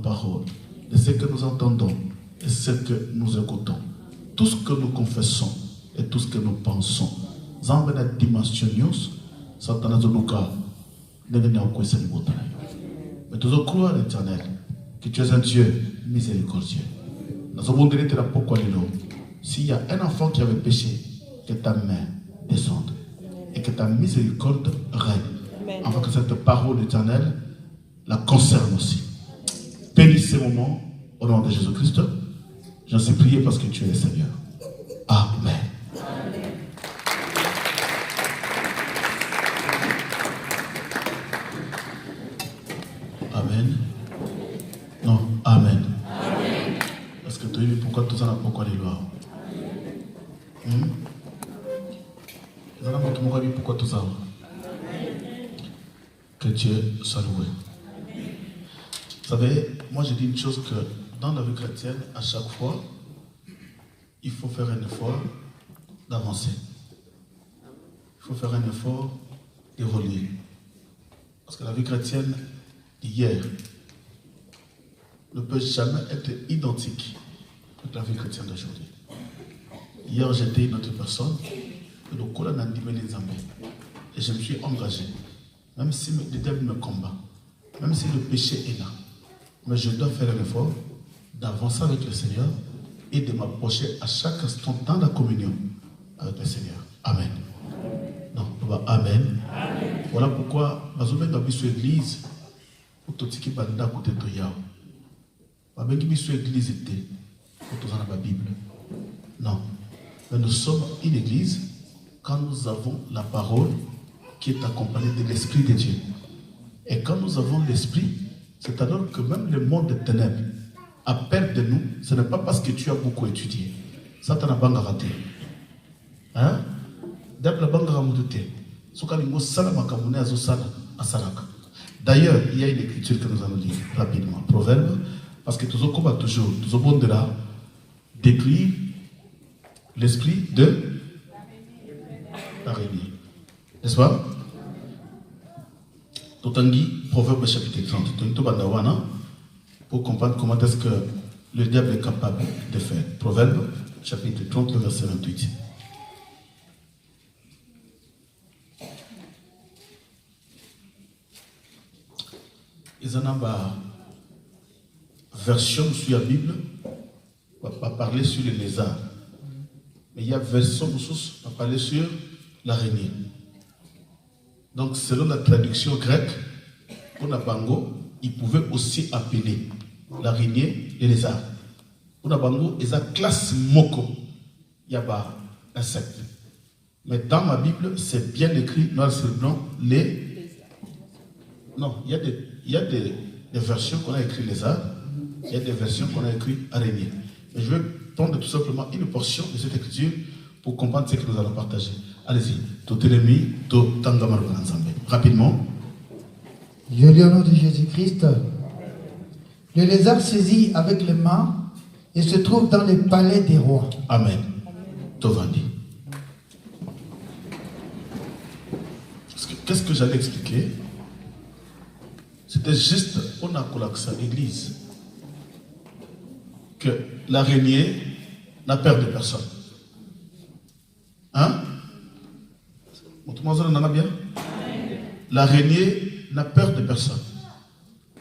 paroles, de ce que nous entendons et ce que nous écoutons. Tout ce que nous confessons et tout ce que nous pensons. Zambena dimension news, Satan Zonuka, devenu en quoi c'est le beau. Mais nous allons croire l'éternel, que tu es un Dieu miséricordieux. Nous avons demandé pourquoi s'il y a un enfant qui avait péché, que ta main descende et que ta miséricorde règne. Afin que cette parole éternelle la concerne aussi. Bénis ces moments au nom de Jésus-Christ. J'en suis prié parce que tu es le Seigneur. Amen. Amen. Non, Amen. Amen. Parce que tu as vu pourquoi tout ça n'a pas quoi les lois. Pourquoi tout ça? Que Dieu soit loué. Vous savez, moi je dis une chose que dans la vie chrétienne, à chaque fois, il faut faire un effort d'avancer. Il faut faire un effort d'évoluer. Parce que la vie chrétienne d'hier ne peut jamais être identique avec la vie chrétienne d'aujourd'hui. Hier, j'étais une autre personne, et je me suis engagé. Même si le diable me combat, même si le péché est là, mais je dois faire un effort d'avancer avec le Seigneur et de m'approcher à chaque instant dans la communion avec le Seigneur. Amen. Non, Amen. Amen. Voilà pourquoi, dans l'église, pour tout ce qui est à côté de Yahweh, dans l'église était, pour tout ça dans la Bible. Non. Mais nous sommes une église quand nous avons la parole qui est accompagnée de l'Esprit de Dieu. Et quand nous avons l'Esprit, c'est alors que même le monde des ténèbres a peur de nous. Ce n'est pas parce que tu as beaucoup étudié. Ça t'en a pas raté. Hein? D'ailleurs, il y a une écriture que nous allons lire rapidement. Proverbe, parce que toujours, nous avons de là décrire l'esprit de l'araignée. N'est-ce pas? Totangi, Proverbe chapitre 30. Pour comprendre comment est-ce que le diable est capable de faire. Proverbe chapitre 30, verset 28. Ils en ont version sur la Bible, on va pas parler sur les lézards. Mais il y a version qui va parler sur l'araignée. Donc, selon la traduction grecque, pour la Bango, il pouvait aussi appeler l'araignée et les lézard. Pour la Bango, ils ont classe moko. Il y a un insecte. Mais dans ma Bible, c'est bien écrit noir sur blanc, les. Non, il y a des versions qu'on a écrit lézard, il y a des versions qu'on a écrit araignée. Mais je vais prendre tout simplement une portion de cette écriture pour comprendre ce que nous allons partager. Allez-y. Rapidement. Je lis au nom de Jésus-Christ. Le lézard saisit avec les mains et se trouve dans les palais des rois. Amen. Tovandi. Qu'est-ce que j'allais expliquer? C'était juste pour l'église que l'araignée n'a peur de personne. Hein? L'araignée n'a peur de personne.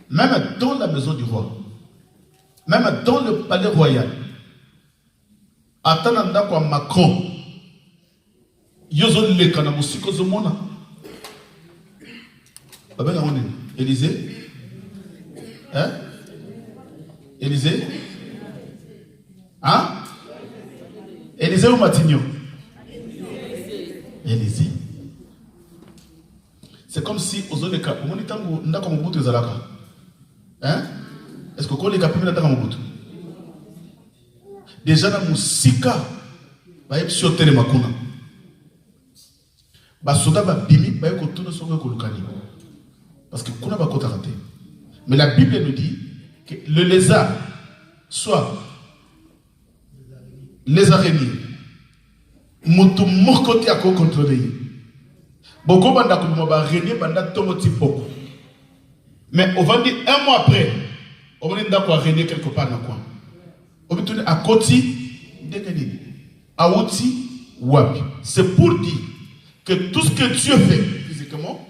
Même dans la maison du roi. Même dans le palais royal. Atananda kwa Macron. Yozo le kana musiko zomona. Élysée? Hein? Élysée? Hein? Élysée ou Matignon? Élysée. C'est comme si aux autres cas, hein? Est-ce que les cas déjà dans Moussika, bah y sur télé makuna. Bah soda bah bimi, bah y kotouna sur le kolukani. Parce que kuna ba kota raté. Mais la Bible nous dit que le lézard, soit les araignées, moto morkoti à quoi contrôler. Beaucoup banda comme ma araignée banda tomoti poko. Mais on va dire un mois après, On est d'accord à régner quelque part dans quoi? On va tourner à Koti, à Outi, Wapi. C'est pour dire que tout ce que Dieu fait physiquement,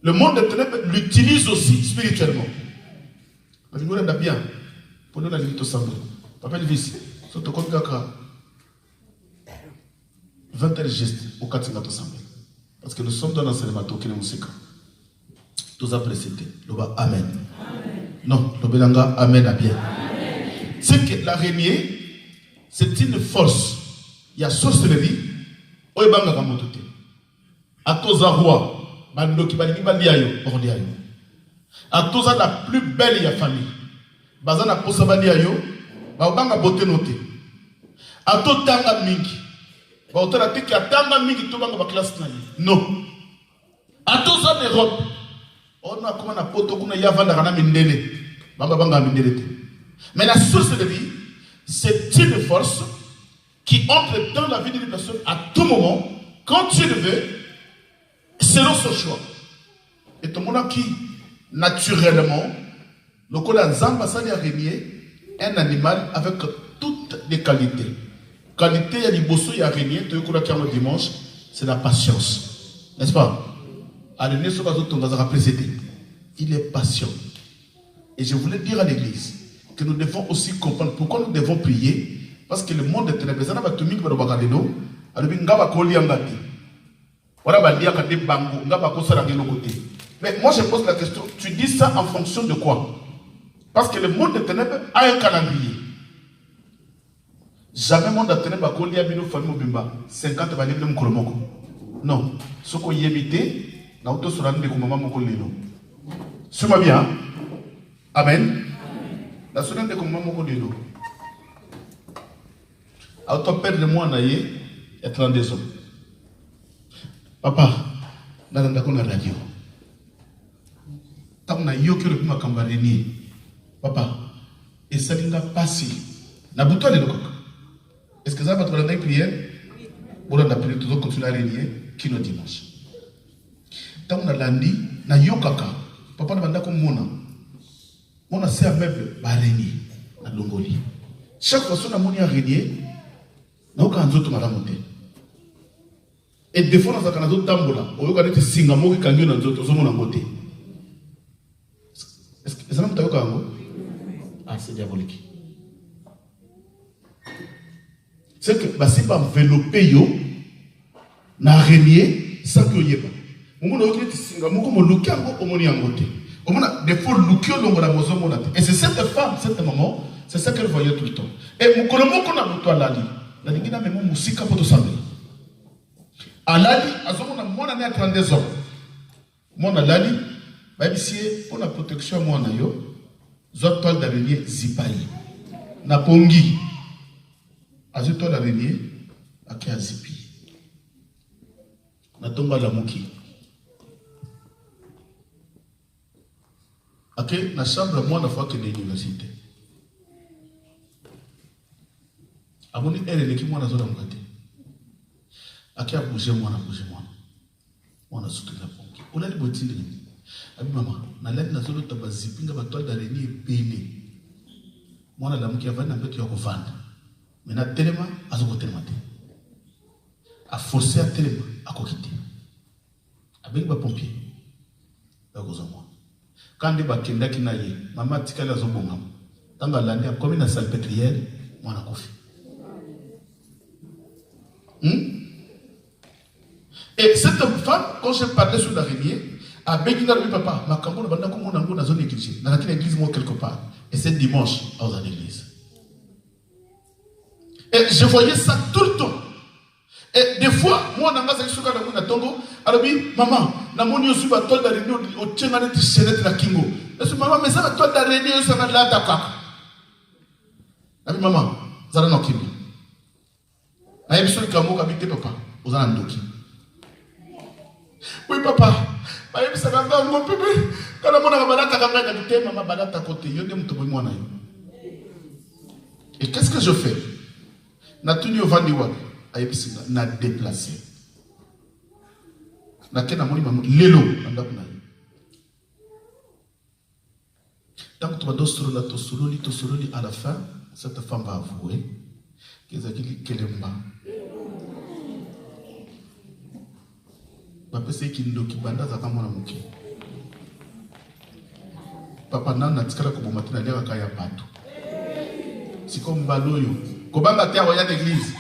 le monde des ténèbres l'utilise aussi spirituellement. Nous on bien. Pour nous la limite au sang. Papa le vice. Sur ton compte Gakra. 20 gestes au 4 sang. Parce que nous sommes dans l'enseignement qui est musique. Tous appréciés. Amen. Non, le Belanga, Amen à bien. C'est que l'araignée, c'est une force. Il y a sorcellerie, Oebanga Kamotote. À Toza roi, Bandoki Balini Baliayo, Ordiayo. À Toza la plus belle y a famille. Bazana Posa Baliayo, Baobanga Bote Note. À Totanga Mingi. Baotera Teki à Tanga Mingi, Tobanga Baklas Nali. Non. À Toza l'Europe. On a comme un apoto qu'on a yavanda rana mindele. Bamba banga mindele. Mais la sorcellerie, c'est une force qui entre dans la vie d'une personne à tout moment, quand tu le veux, selon son choix. Et tout le monde qui, naturellement, le col Zamba Sali araignée, un animal avec toutes les qualités. Qualité, il y a des bossos, il y a araignée, tu vois qu'il y a le dimanche, c'est la patience. N'est-ce pas? Il est patient. Et je voulais dire à l'église que nous devons aussi comprendre pourquoi nous devons prier. Parce que le monde est ténébreux. Mais moi je pose la question, tu dis ça en fonction de quoi? Parce que le monde des ténèbres a un calendrier. Jamais le monde des ténèbres a 50 non. Ce qu'on y évite, suis-moi bien. Amen. La semaine de comment mon codélo. À ton père de moi, naïe, et 32 ans. Papa, n'a pas de radio. Tant na yo que le puma cambareni. Papa, et ça n'a pas passé. N'a bouton de l'eau. Est-ce que ça va te faire une prière? Pour la prière, tout le monde continue à régner, qui nous dimanche. Tant na landi, na yo kaka. Papa n'a pas comme mona. Mona c'est un meuble barrenier na longoli. Chaque fois que moni a régné, na aucun autre m'a monté. Et des fois dans un canado tambola, au lieu de singamo qui canyon dans autres mona monté. Est-ce que ça n'a pas été au ah c'est diabolique. C'est que bah c'est pas enveloppé yo na régné sans que y ait pas. Mon on a singamo comme le cango au moni a monté. On a des fois et c'est cette femme, cette maman, c'est ça qu'elle voyait tout le temps. Et mon colomo qu'on a besoin lali, la lingina même musique pour tout ça. À lali, à ce moment moi on a 32 ans. Moi on a lali, bah ici on a protection moi on a yo, zot toile d'araignée zipai, na pongi, à zot toile d'araignée, à qui a zipi, na tomba la moki. Ok, la chambre, moi, la fois que l'université. À mon elle est l'équipe, moi, la zone à côté. À qui a bougé, moi, a bougé, moi. Moi, on a soutenu la pompe. On a dit, bottine. Abi maman, na l'aide, la zone de tabac, zipping, à toi, d'araignée et peiné. Moi, la dame qui a vendu, un peu, tu as vendre. Mais na tellement, à ce côté, à forcer à tellement, à coquiter. Avec ma pompier. Là, vous en moi. Quand des bakenda qui naïe, maman tika la zobonga. Dans l'année, comme une salpêtrière, moi on a confié. Et cette femme, quand je parlais sur l'araignée, a béni dans le papa, ma cambo ne banda comme on a dans la zone église, dans laquelle l'église moi quelque part. Et c'est dimanche à l'église. Et je voyais ça tout le temps. Et des fois, moi, je suis allé à Tongo, alors maman, je suis allé à la réunion, je suis allé à la Kingo. Je suis maman, mais ça va toi la réunion, ça va là, d'accord. Je maman, ça va Kingo. Je suis allé à papa, aux Anandoki. Oui, papa, je suis allé à mon bébé. Quand je suis allé à maman, à côté, je suis allé. Et qu'est-ce que je fais? Je suis allé à na déplacé. Na kena moni maman lelo anda kuna. Tant que À la fin, cette femme va avouer qu'elle aime pas. Papa nana tikala ko bomatina leka kaya bato. Si comme baloyo, kobanga te ya l'église.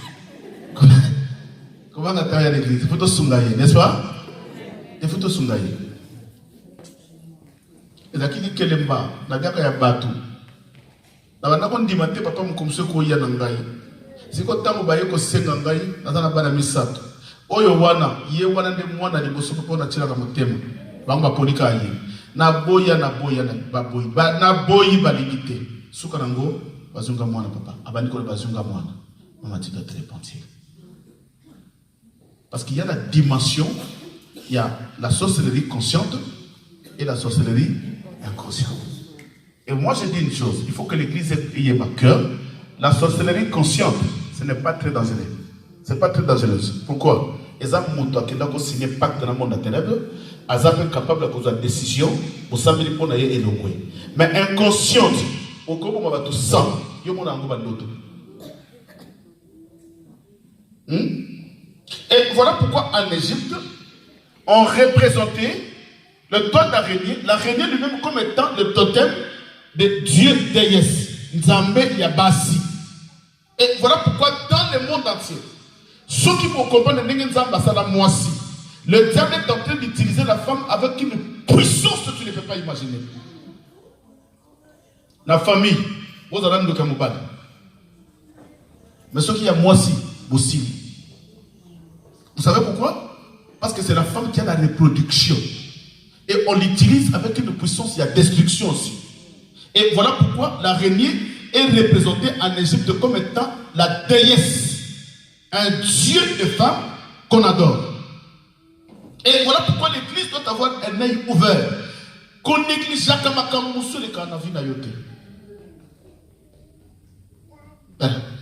Kobanga te ya l'église, il faut to sungaye, n'est-ce pas? Il faut to sungaye. Et là qui dit kelemba, na gaka ya bato. Na bana ko ndima te papa mukomse ko ya na ngai. Si ko tamu baye ko senga ngai, na na bana misato. Oyo wana, ye wana nde mwana liboso papa na tshila ka motema. Banga polika ye. Na boya na baboyi na boyi balimité suka nango bazunga mwana papa abandi ko bazunga mwana mama tika très pentir parce qu'il y a la dimension, il y a la sorcellerie consciente et la sorcellerie inconsciente. Et moi je dis une chose, il faut que l'église ait ma cœur. La sorcellerie consciente, ce n'est pas très dangereux. C'est pas très dangereux. Pourquoi? Les hommes qui ont signé pacte dans le monde des ténèbres, ils sont capables de prendre des décisions pour s'amener pour aller éloigner. Mais inconsciente, au cas où on va tout ça, il y a un peu de Et voilà pourquoi en Égypte, on représentait le toit d'araignée, l'araignée lui-même comme étant le totem de Dieu déesse, Nzambe Yabasi. Et voilà pourquoi dans le monde entier, ceux qui vont comprendre le diable est en train d'utiliser la femme avec une puissance que tu ne peux pas imaginer. La famille, vous allez nous dire. Mais ce qui y a moisi, aussi. Vous savez pourquoi? Parce que c'est la femme qui a la reproduction. Et on l'utilise avec une puissance, il y a destruction aussi. Et voilà pourquoi l'araignée est représentée en Égypte comme étant la déesse. Un Dieu de femme qu'on adore. Et voilà pourquoi l'église doit avoir un œil ouvert. Qu'on néglige jamais Makamusu les canavis na yote.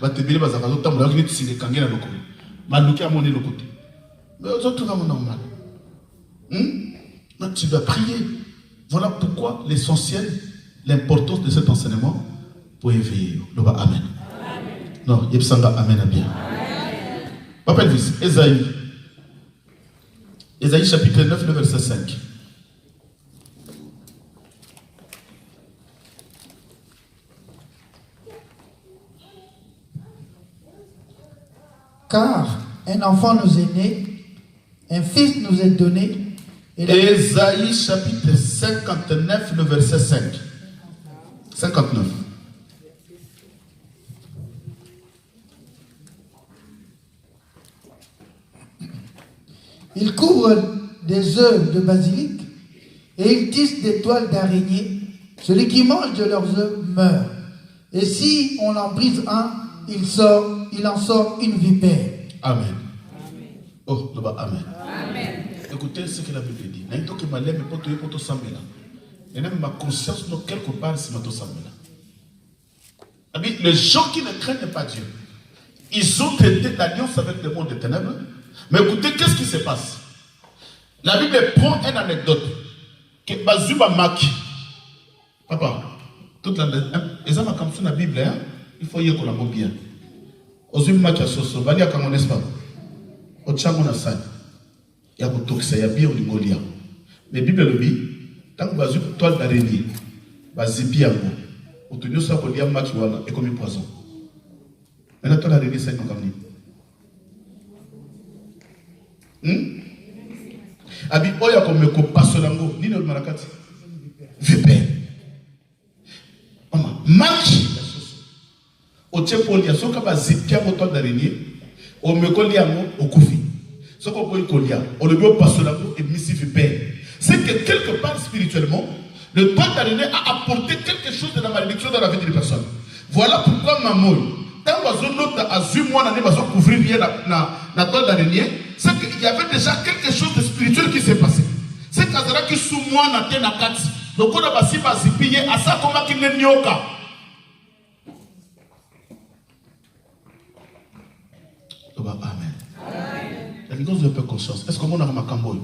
Va te dire bazaka zo tambola ngi tsinge kangena loko. Maluki a monné le côté. Mais aux autres vraiment normal. Donc tu dois prier. Voilà pourquoi l'essentiel, l'importance de cet enseignement pour éveiller. Amen. Amen. Non, yebsanga amen à bien. Papa Elvis, Esaïe chapitre 9, le verset 5. Car un enfant nous est né, un fils nous est donné. Esaïe chapitre 59, le verset 5. 59. Il couvre des œufs de basilic et il tisse des toiles d'araignée. Celui qui mange de leurs œufs meurt. Et si on en brise un, il en sort une vipère. Amen. Oh, amen. Amen. Écoutez ce que la Bible dit. Ma conscience, quelque part, c'est les gens qui ne craignent pas Dieu, ils ont traité d'alliance avec le monde des ténèbres. Mais écoutez, qu'est-ce qui se passe? La Bible prend une anecdote. Que Bazuba Maki. Papa, toute la Bible, hein, il faut y collaborer bien. Ozum Maki à Soso, Valia comme on n'est pas. Otchamon Assad. Il y a beaucoup de bien au Lingolia. Mais la Bible le dit, tant que Bazuba toile d'araignée, Bazibiango, au tenir ça pour dire Maki Wana, et comme un poison. Maintenant, toi, l'araignée, c'est comme ça. Abi oya comme ko pasolango ni no marakati vipère mama match o tchepoli ya soka ba zipia moto d'araignée o mekoli yango okufi soko ko ikolia o le bio pasolango et misi vipère. C'est que quelque part spirituellement le doigt d'araignée a apporté quelque chose de la malédiction dans la vie de la personne. Voilà pourquoi maman tant que a vu moi n'allait pas couvrir bien la toile d'araignée. C'est qu'il y avait déjà quelque chose de spirituel qui s'est passé. C'est qu'Azara qui sous moi n'a pas de carte. Donc on a passé par zipier à ça comme qui n'est nyoka. Amen. La vie de peu conscience. Est-ce que mon a ma camboy?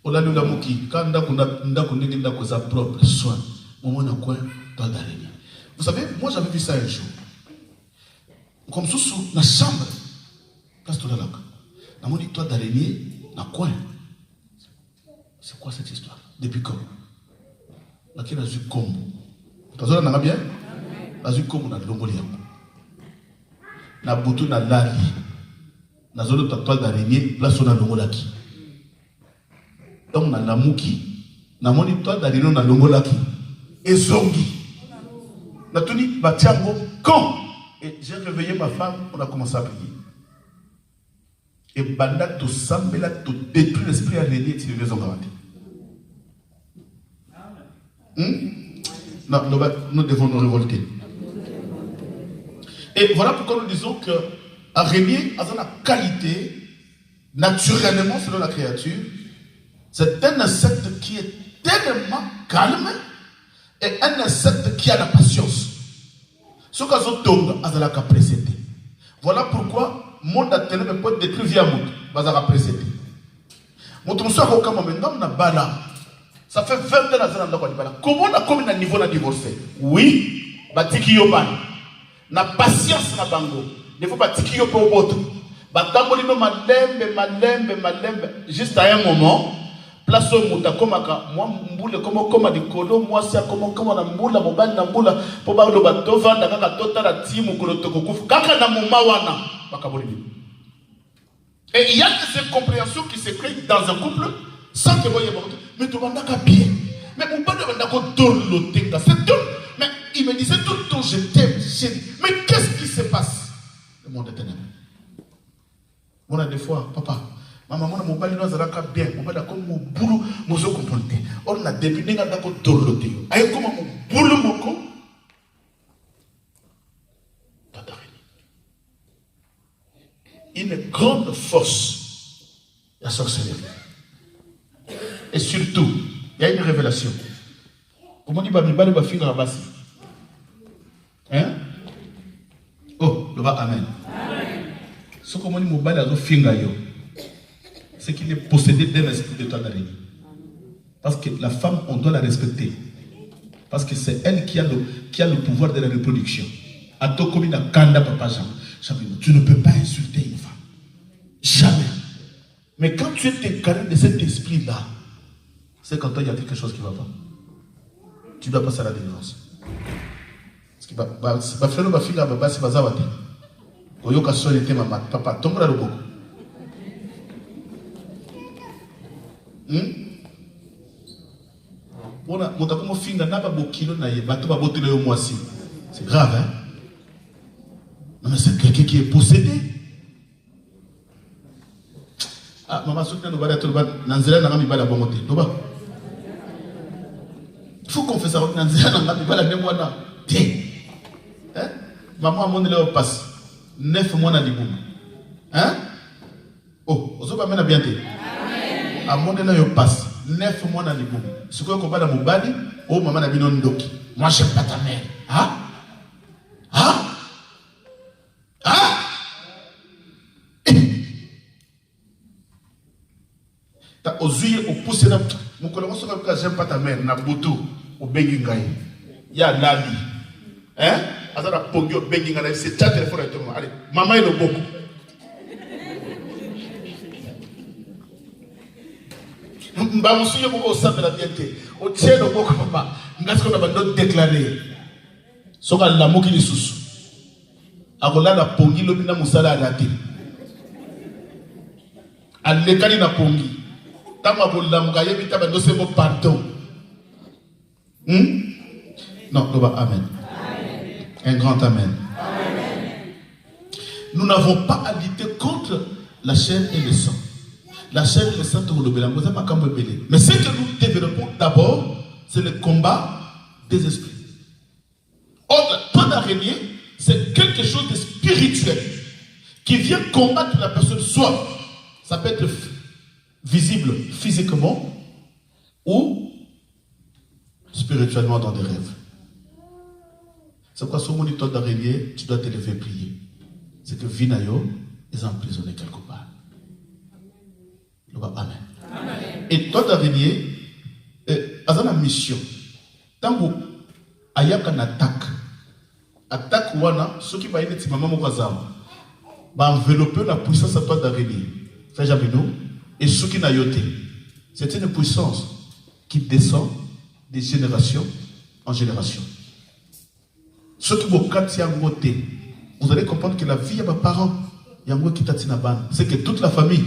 On a lu la mouki. Quand on a sa propre soin, moment n'a quoi dans d'araignée. Vous savez, moi j'avais vu ça un jour. Comme sous la chambre. Place tout là. Dans mon histoire d'araignée, dans quoi? C'est quoi cette histoire? Depuis quand? Là, qui a vu comme? Tu as bien? A vu comme on a l'ongoli. Na boutou na lali. Na zone de toile d'araignée, place on a l'ongolaki. Donc on a la mouki. Na mon histoire d'araignée, on a l'ongolaki. Et zongi. Na tout dit, batiango, quand? Et j'ai réveillé ma femme, on a commencé à prier. Et banda to sambela to détruire l'esprit araignée, tu les ont Non, nous devons nous révolter. Et voilà pourquoi nous disons que araignée a une qualité, naturellement selon la créature, c'est un insecte qui est tellement calme et un insecte qui a la patience. Ce qu'on a tombe, a la précédé. Voilà pourquoi monde a tellement peut détruire via monde, bazara précédé. Mon tronçon a aucun moment na bala. Ça fait 20 ans dans la bala. Comment on a comme un niveau na divorcé? Oui, batiki yoban. Na patience na bango. Il faut batiki yo pour autre. Batamboli no malembe juste à un moment. Place au muta komaka moi mbule comme di kolo moi sia comme na mbula mobali na mbula po ba lo bato vanda kaka tota la timu ko toko kufu kaka na moma wana bakaboli. Et il y a des incompréhensions qui se créent dans un couple sans que vous ayez mais tu vas bien mais mon père va d'accord le tenga c'est tout mais il me disait tout le temps je t'aime chérie mais qu'est-ce qui se passe le monde est ténèbres. On a des fois papa maman mon père nous a bien mon père comme mon boulot mon zo comprendre on a depuis n'est d'accord le tenga aïe comme mon boulot mon co une grande force la sorcellerie. Et surtout, il y a une révélation. Comment dit Babibale va finir à Bassi? Hein? Oh, le va Amen. Ce que dit Mobile a finir c'est qu'il est possédé d'un esprit de toi d'araignée. Parce que la femme, on doit la respecter. Parce que c'est elle qui a le pouvoir de la reproduction. À toi, comme il a Kanda Papa Jean. Tu ne peux pas insulter une femme. Jamais. Mais quand tu es incarné de cet esprit-là, c'est quand il y a quelque chose qui ne va pas. Tu dois passer à la délivrance. Parce que ma frère, ma fille, ma fille, ma zawati. Oyoka son était maman, papa, tombe là le beaucoup. C'est grave, hein? Non, mais c'est quelqu'un qui est possédé. Ah, maman, il faut qu'on fasse ça. Maman, mon élève passe 9 mois dans l'Iboum. Hein? Oh, on se va bien bien. À mon élève passe 9 mois dans l'Iboum. Ce qu'on va dans mon bali, oh, maman n'a pas de ndoki. Moi, j'aime pas ta mère. Hein? Hein? Hein? T'as osé au pousser dans mon collègue, j'aime pas ta mère, na boto, au bengingaï. Ya lali. Hein? Azara pongi au bengingaï, c'est ta téléphone à toi. Allez, maman est le beaucoup. Mbamusuye beaucoup au sein de la bienté. Au tien de beaucoup, papa. N'est-ce qu'on a besoin de déclarer? Soka la moki li susu. Agola la pongi lobina musala adati. Alekali na pongi. Tama boulamuka yebi taba dose mo pardon. Non, Loba, amen. Un grand amen. Nous n'avons pas à lutter contre la chair et le sang. La chair et le sang, mais ce que nous développons d'abord, c'est le combat des esprits. Or, la toile d'araignée, c'est quelque chose de spirituel qui vient combattre la personne. Soit ça peut être visible physiquement ou spirituellement dans des rêves. C'est pourquoi sur mon toile d'araignée, tu dois te lever et prier. C'est que Vinayo est emprisonné quelque part. Amen. Amen. Et toi d'araignée, à la mission. Tant que ayaka attaque wana, ceux qui va être maman mokazam, va envelopper la puissance à toi d'araignée. Ça jamais nous. Et ceux qui n'a yoté, c'est une puissance qui descend de génération en génération. Ceux qui vont quand vous allez comprendre que la vie de mes parents, c'est que toute la famille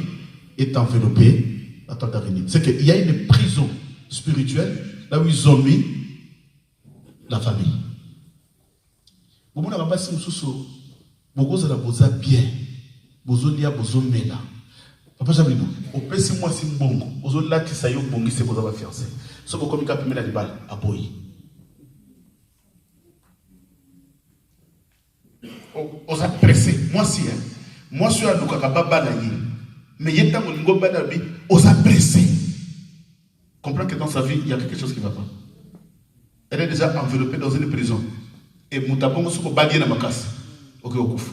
est enveloppée à toi d'araignée. C'est qu'il y a une prison spirituelle là où ils ont mis la famille. Vous avez bien, vous avez bien. Papa Jamil, au PC moi c'est bon. Vous avez là qui ça y est bon, c'est vous avez fiancé. Ce que comme il a mis la balle à boy. On a pressé. Moi si hein. Moi je suis à Lukakababa là. Mais il y a un molingo balabi. On a pressé. Comprends que dans sa vie il y a quelque chose qui ne va pas. Elle est déjà enveloppée dans une prison. Et Moutabongo se balayer dans ma casse. Ok au couf.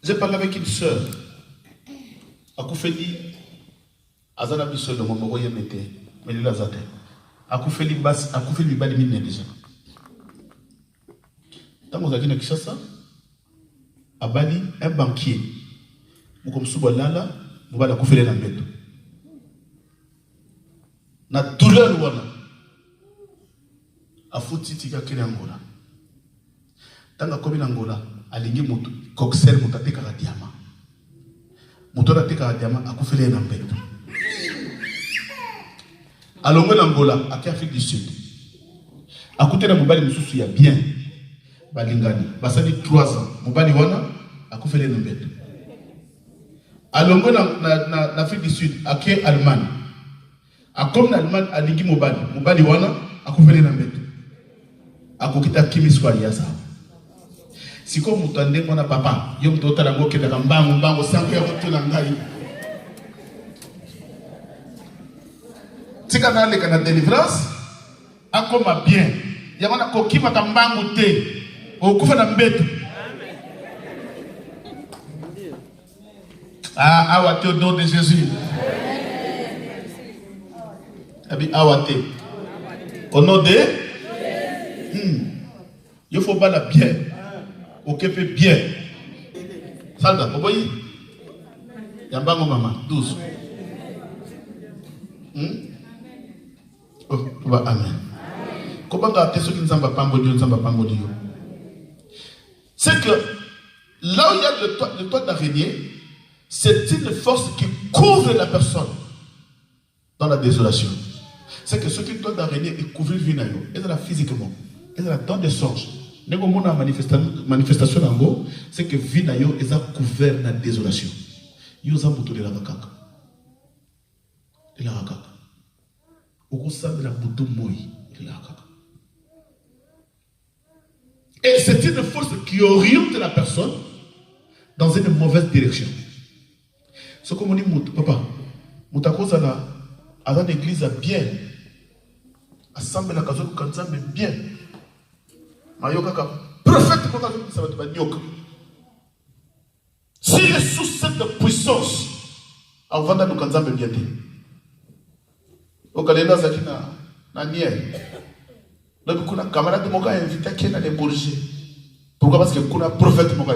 J'ai parlé avec une soeur. Akoufeli, Azana Bissol, mon moyen mette, mais il a zaté. Akoufeli Bas, Akoufeli Balimine déjà. Tant que vous avez quelque chose, à Bali, un banquier, ou comme Soubalala, vous allez Akoufeli Lambeto. Na douleur, voilà. A fouti tika kene Angola. Tant que comme Angola, aligné moto coxel moto te kaka diamant moto te kaka diamant akufele na mbeto alongo na Angola ak Afrique du Sud akute na mobali mususu ya bien balingani basali 3 ans mobali wana akufele na mbeto alongo na Afrique du Sud ak Allemagne akom na Allemagne alingi mobali wana akufele na mbeto akokita kimiswa yasa. Si comme vous entendez mon papa, vous avez dit que vous avez sans faire votre langue. Si vous avez la délivrance, comme bien, il y a un coquille qui va au coup de la bête. Ah, awate au nom de Jésus. Au nom de il faut pas la bien. Occupez bien. Salda, vous voyez? Yambango maman, 12. Oh, amen. Comment garder ceux qui ne sont pas pambodiyo? C'est que là où il y a le toit d'araignée, c'est une force qui couvre la personne dans la désolation. C'est que ceux qui toit d'araignée ils couvrent le vinayo, et là physiquement, et là dans des songes. La manifestation d'Ango, c'est que Vinayo est couvert de la désolation. Il y a un bouton de la rakaka. De la rakaka. Au sein de la bouton moui de la rakaka. Et c'est une force qui oriente la personne dans une mauvaise direction. Ce qu'on dit, papa, Moutakosa a dans l'église bien. Assemble la caserne de bien. Prophète, ça va te battre. S'il est sous cette puissance, on va dans le Kanzam bien. Au Kalenda Zakina, Naniel. Donc, on a un camarade de Moka invité à aller corriger. Pourquoi? Parce que on a un prophète Moka.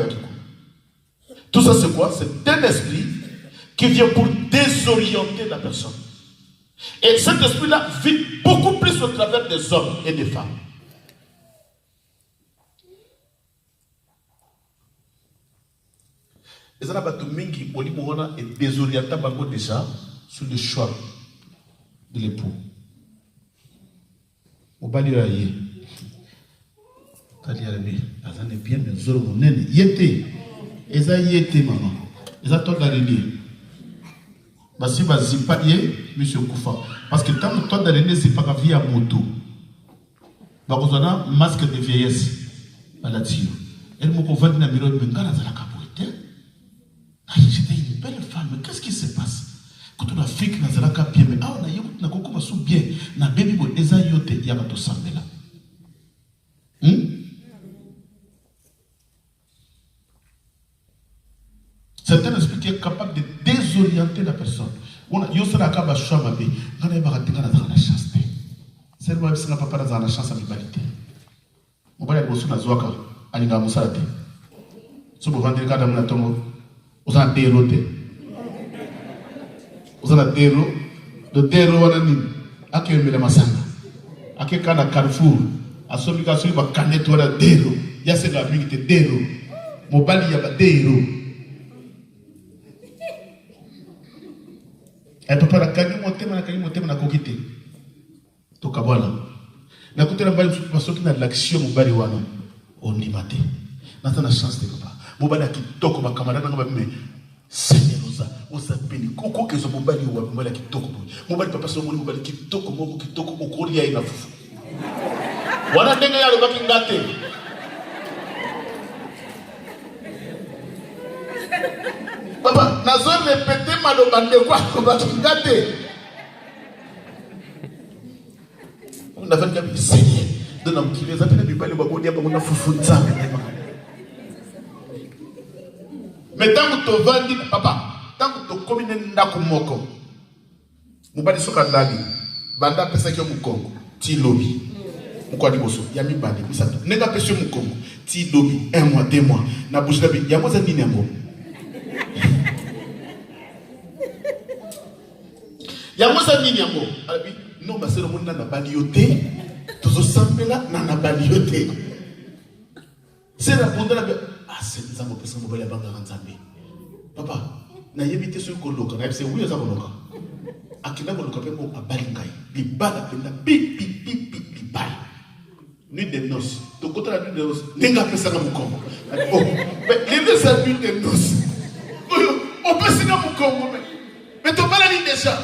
Tout ça, c'est quoi? C'est un esprit qui vient pour désorienter la personne. Et cet esprit-là vit beaucoup plus au travers des hommes et des femmes. Et ça n'a pas tout le monde qui est désorienté déjà sur le choix de l'époux. Au bali là y tali arabi azane bien mais zoro monene yete eza yete maman eza to d'araignée basi bazipa ye monsieur Koufa parce que tant que toi d'araignée c'est pas vie à moto ba kozana masque de vieillesse balatio elle me convainc na miro de ngala za la capote. J'étais une belle femme, mais qu'est-ce qui se passe? Quand on a fait que nous avons bien, mais on a eu un bien, na baby boy, eza yote yakato sambela. C'est un esprit qui tu es capable de désorienter la personne. Yo sera capable de choisir ma vie. Quand elle va rater, quand elle a la chance. C'est le moment où elle n'a pas la chance à l'humanité. On va aller au Suna Zouaka, à l'Inga Moussate. Si vous vendez le cas d'un tongo, vous en avez déroté. Vous en avez déroté. Le déroté, à qui est le massanga. À qui est le carrefour. À celui qui a suivi, il va canner toi le déroté. Il y a cette vie qui est déroté. Mon bali, il y a déroté. Et papa, la kani monte na kokite. To kabwana. Na kote na bali parce que na l'action mo bali wana on y maté. Na tana chance de papa. Mo bali kitoko ba camarade na ba me. Seigneur oza peni koko kezo mo bali wa mo bali kitoko. Mo bali papa so mo bali kitoko mo kitoko okoli ya ina fufu. Wana denga ya lo baki ngate. Papa, n'a pas répété ma demande de quoi on va te gâter. On a fait un Seigneur, donne-moi qui les appelle, mais pas les babous, on a foutu ça. Mais tant que tu vas dire, papa, tant que tu commines n'akumoko, mubali soka lali, banda pesa kyo mukongo, ti lobby, mukwa liboso, yami bandi, misato, nega pesa mukongo, ti lobby, 1 mois, 2 mois, na bouche labi, yamo za nini yango. Yamosa nini yango alabi non baselo monna na balioté tozo sambela na balioté c'est la bonne la c'est ça mon personne mobile banga nzambe papa na yebite so ko loka na c'est oui ça ko loka akina ko loka pe mo abalingai bi bala penda bi bal nuit de noces to kota la nuit de noces nenga pesa na mukongo oh mais les deux nuit de noces on peut signer mukongo mais to bala ni déjà.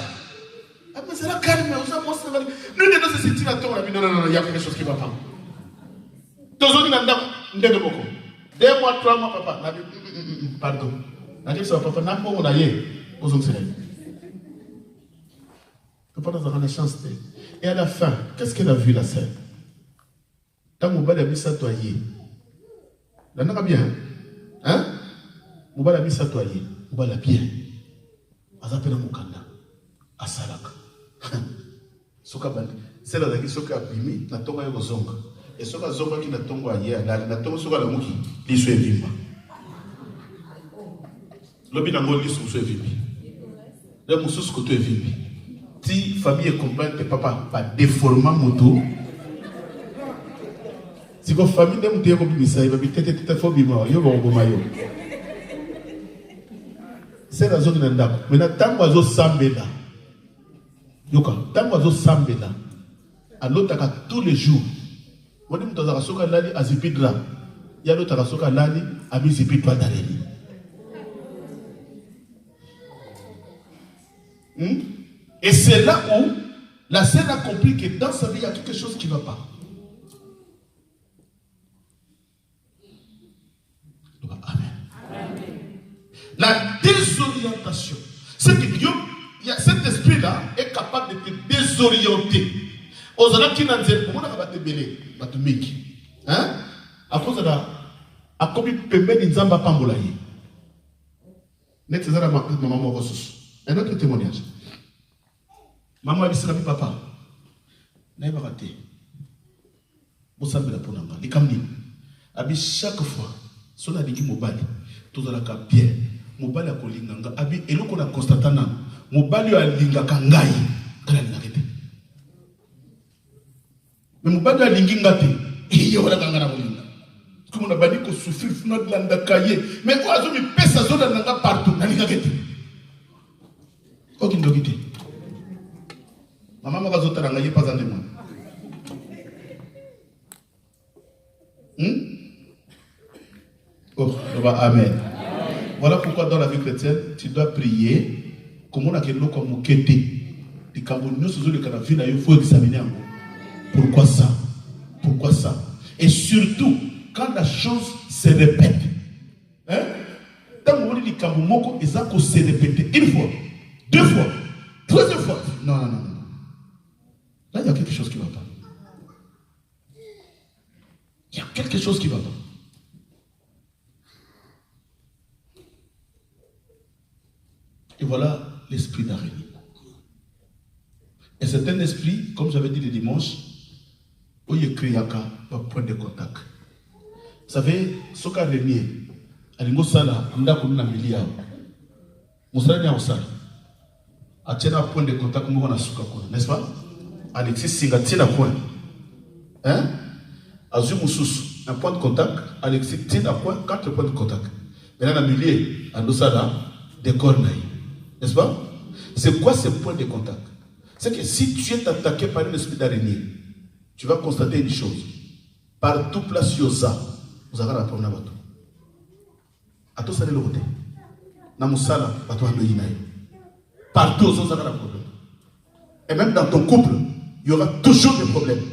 Mais c'est la calme, nous avons nous devons se sentir à toi. Non, il y a quelque chose qui ne va pas. Tous les gens beaucoup. 2 mois, 3 mois, papa. Pardon. Papa, n'a pas on a eu. Papa n'a pas chance. Et à la fin, qu'est-ce qu'elle a vu la sœur? Quand Mouba a mis ça toyer. Là, n'a pas bien. Hein? Mouba a mis ça toyer. Mouba l'a bien. Azapena Moukanda. Asalaka. Soka bandi c'est là qui soka bimi na tonga yo zonga et soka zonga qui na tongo aye na tongo soka la muki liso evimba lobi na ngoli liso evimbi le mususu ko to evimbi ti famille comprendre que papa pas déformant moto si ko famille de muté ko bimisa iba bitete fo bima yo bo mayo c'est la zone ndako mais na tango azo sambela yoka tango azo sambela alotaka tous les jours wodi mutaza kasoka lali azipidra ya lotaka kasoka lali amizipidwa dareni et c'est là où la scène a compris que dans sa vie il y a quelque chose qui ne va pas. Amen. La désorientation, c'est que Dieu, cet esprit-là est capable de te désorienter. Ozana qui n'a pas comment on va te belé, va te make, hein? À cause de la, à comme il peut mettre une zamba pambolaye. Net c'est ça la maman ressource. Un autre témoignage. Maman a dit ça papa. N'a pas raté. Vous savez la pour l'enfant. Les camni. Abi chaque fois, son adiki mobali, tout dans la pierre. Mobali a kolinganga. Abi elo qu'on a constaté nan. Mobali a linga kangai. Kana linga. Mais mobali a linga te. Il wala kangana kolinga. Comme on a bani ko souffrir funa de landa kaye. Mais ko azo mi pesa zona nanga partout. Na linga kete. Aucune dogité. Maman m'a zota nanga pas en demande. Oh, amen. Voilà pourquoi dans la vie chrétienne, tu dois prier comme on a quelque chose comme mokete. Les Camerounais se disent que la vie il faut examiner. Pourquoi ça? Pourquoi ça? Et surtout, quand la chose se répète. Hein? Dans le monde du Cameroun, ils ont se répéter une fois, 2 fois, 3e fois. Non. Là, il y a quelque chose qui ne va pas. Il y a quelque chose qui ne va pas. Et voilà l'esprit d'araignée. Et c'est un esprit, comme j'avais dit le dimanche, où il y a créé un point de contact. Vous savez, ce qu'a araignée, il y a sala, il y a un milliard. Moussa n'y a pas a un point de contact, n'est-ce pas? Alexis Singati n'a point. Hein? Azumoussous, un point de contact. Alexis Tina point, 4 points de contact. Maintenant, un millier, à l'osada, des cornes. N'est-ce pas? C'est quoi ce point de contact? C'est que si tu es attaqué par un esprit d'araignée, tu vas constater une chose. Partout place yosa, vous avez un problème. À tout ça, c'est le côté. Namusala, partout vous avez un problème. Et même dans ton couple, il y aura toujours des problèmes.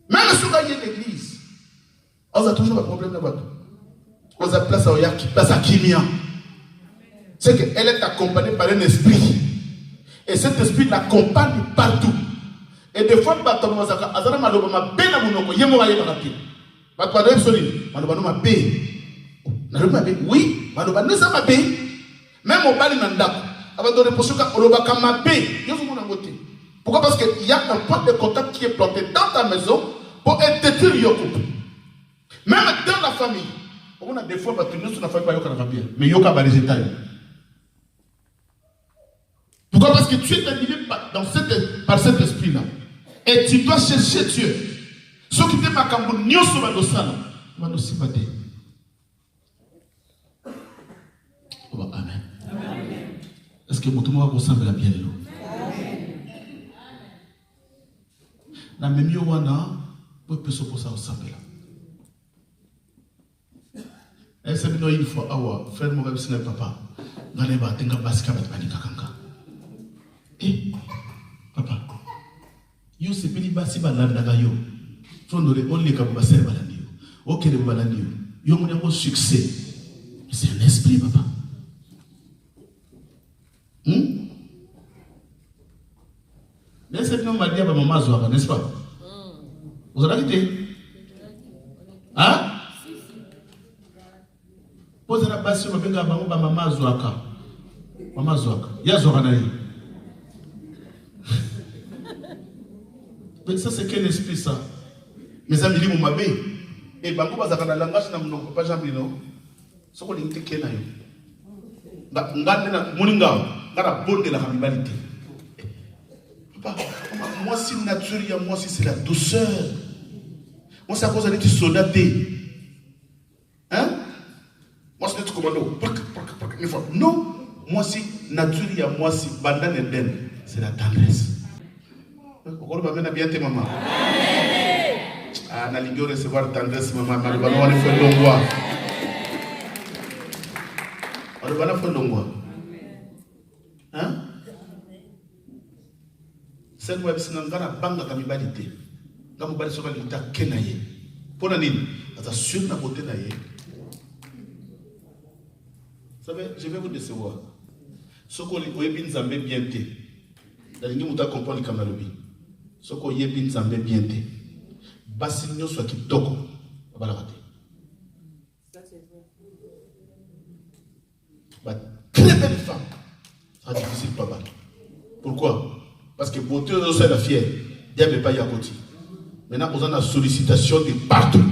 Même si vous avez l'église, on a toujours un problème là-bas. On a place à Oyaki, place à Kimia. C'est qu'elle est accompagnée par un esprit. Et cet esprit l'accompagne partout. Et des fois, oui, même au bal pourquoi? Parce qu'il y a un point de contact qui est planté dans ta maison pour détruire your couple. Même dans la famille. On a des fois, nous sommes famille, mais il y a un résultat. Pourquoi? Parce que tu es animé par cet esprit-là. Et tu dois chercher Dieu. Ce qui te m'a cambouré, nous sommes dans ça. On va nous s'y battre. Amen. Est-ce que vous ressemble à bien l'eau? Na même yowana, vous pouvez se poser au sable. Et c'est une fois, awa, frère mon gars, papa, n'allez pas tenir basket avec Manika Kanka. Eh, papa, yo c'est pili basi balanda yo. Fondore on les kabu basel balandi yo. Ok les balandi yo. Yo mon un succès. C'est un esprit, papa. Laissez-nous m'a dit à maman Zoaka, n'est-ce pas? Vous avez quitté? Hein? Posez la base sur le benga maman Zoaka. Maman Zoaka. Ya Zoaka. Mais ça, c'est quel esprit ça? Mes amis, ils m'ont mabé. Et Bango Bazaka dans la langage, n'a pas jamais non. Ce qu'on dit que naï. Ngana Moninga, ngana bonne de la rivalité. Moi, si nature, moi, si c'est la douceur. Moi, c'est à cause de soldaté. Hein? Moi, c'est notre commando. Non. Moi, si nature, moi, si bandane et den, c'est la tendresse. Pourquoi vous m'avez bien été, maman? Ah, n'a l'idée de recevoir tendresse, maman. On va aller faire l'ongwa. On va aller faire l'ongwa. Hein? C'est moi qui suis ngana banga kamibalite. Ngamu bali soka lita kenaye. Pona nini? Ata sur na beauté naye. Vous savez, je vais vous décevoir. Ce qu'on y bin zambe bien te. Dalingi muta comprendre le kamalobi. Ce qu'on y bin zambe bien te. Basigno soit qui toko. Abalakate. Ça c'est vrai. Très belle femme. Ça sera difficile papa. Pourquoi? Parce que beauté c'est la fière. Diable pas y à côté. Maintenant, on a la sollicitation de partout.